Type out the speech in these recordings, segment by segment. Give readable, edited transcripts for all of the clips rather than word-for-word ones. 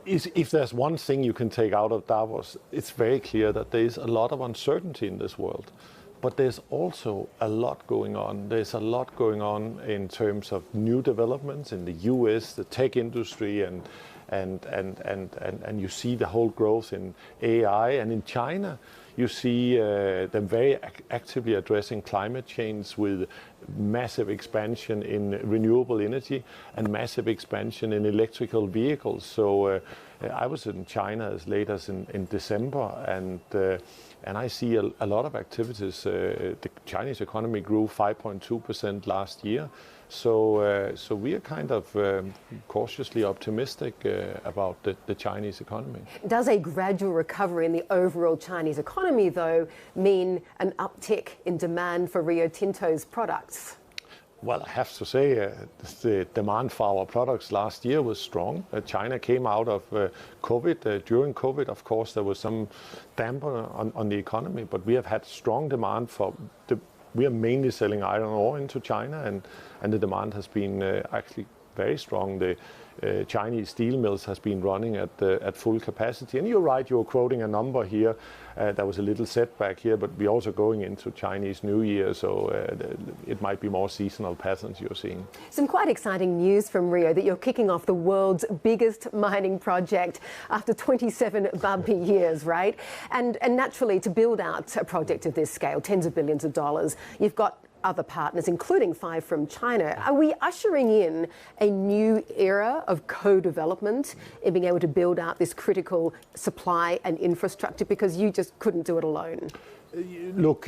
If there's one thing you can take out of Davos, it's very clear that there is a lot of uncertainty in this world. But there's also a lot going on. There's a lot going on in terms of new developments in the US, the tech industry, and you see the whole growth in AI. And in China, you see them very actively addressing climate change with massive expansion in renewable energy and massive expansion in electrical vehicles. So I was in China as late as in December, and I see a lot of activities. The Chinese economy grew 5.2% last year. So we are kind of cautiously optimistic about the Chinese economy. Does a gradual recovery in the overall Chinese economy, though, mean an uptick in demand for Rio Tinto's products? Well, I have to say the demand for our products last year was strong. China came out of COVID. During COVID, of course, there was some damper on the economy, but we have had strong demand for we are mainly selling iron ore into China, and the demand has been actually very strong. The Chinese steel mills has been running at full capacity. And you're right, you're quoting a number here. There was a little setback here, but we're also going into Chinese New Year, so it might be more seasonal patterns you're seeing. Some quite exciting news from Rio that you're kicking off the world's biggest mining project after 27 bumpy years, right? And naturally, to build out a project of this scale, tens of billions of dollars, you've got other partners, including 5 from China. Are we ushering in a new era of co-development in being able to build out this critical supply and infrastructure because you just couldn't do it alone? Look,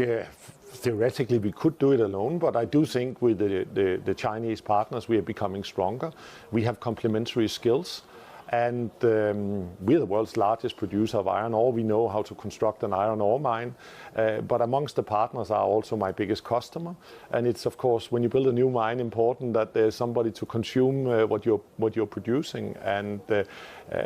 theoretically we could do it alone, but I do think with the Chinese partners we are becoming stronger. We have complementary skills. And we're the world's largest producer of iron ore. We know how to construct an iron ore mine. But amongst the partners are also my biggest customer. And it's, of course, when you build a new mine, important that there's somebody to consume what you're producing. And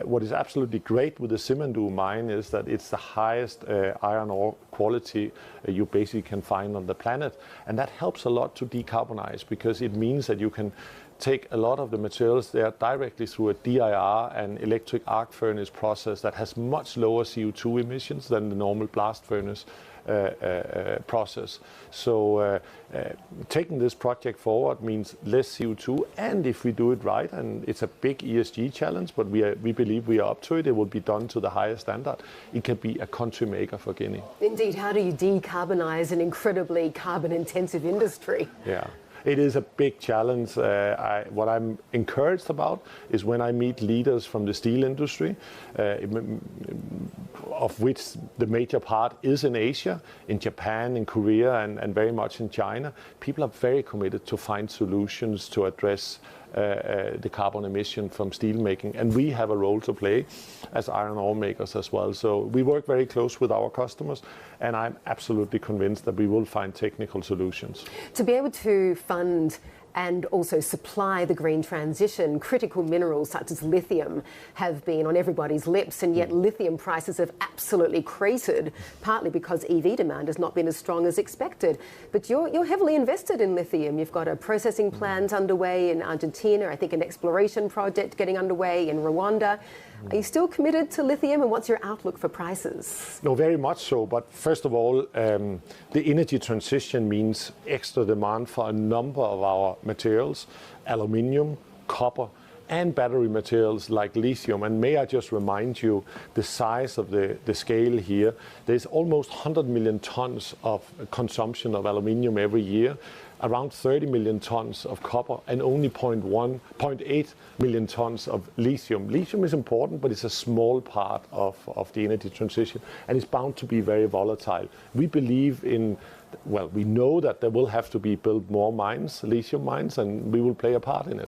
what is absolutely great with the Simandou mine is that it's the highest iron ore quality you basically can find on the planet. And that helps a lot to decarbonize, because it means that you can take a lot of the materials there directly through a DIR and electric arc furnace process that has much lower CO2 emissions than the normal blast furnace process. So taking this project forward means less CO2, and if we do it right, and it's a big ESG challenge, but we believe we are up to it, it will be done to the highest standard. It can be a country maker for Guinea. Indeed, how do you decarbonize an incredibly carbon-intensive industry? Yeah. It is a big challenge. What I'm encouraged about is when I meet leaders from the steel industry, of which the major part is in Asia, in Japan, in Korea, and very much in China. People are very committed to find solutions to address the carbon emission from steel making, and we have a role to play as iron ore makers as well. So we work very close with our customers, and I'm absolutely convinced that we will find technical solutions. To be able to fund and also supply the green transition, critical minerals such as lithium have been on everybody's lips, and yet lithium prices have absolutely cratered, partly because EV demand has not been as strong as expected. But you're heavily invested in lithium. You've got a processing plant underway in Argentina, I think an exploration project getting underway in Rwanda. Are you still committed to lithium, and what's your outlook for prices? No, very much so. But first of all, the energy transition means extra demand for a number of our materials, aluminium, copper, and battery materials like lithium. And may I just remind you the size of the scale here. There's almost 100 million tons of consumption of aluminium every year, around 30 million tons of copper, and only 0.8 million tons of lithium. Lithium is important, but it's a small part of the energy transition, and it's bound to be very volatile. We believe in, well, we know that there will have to be built more mines, lithium mines, and we will play a part in it.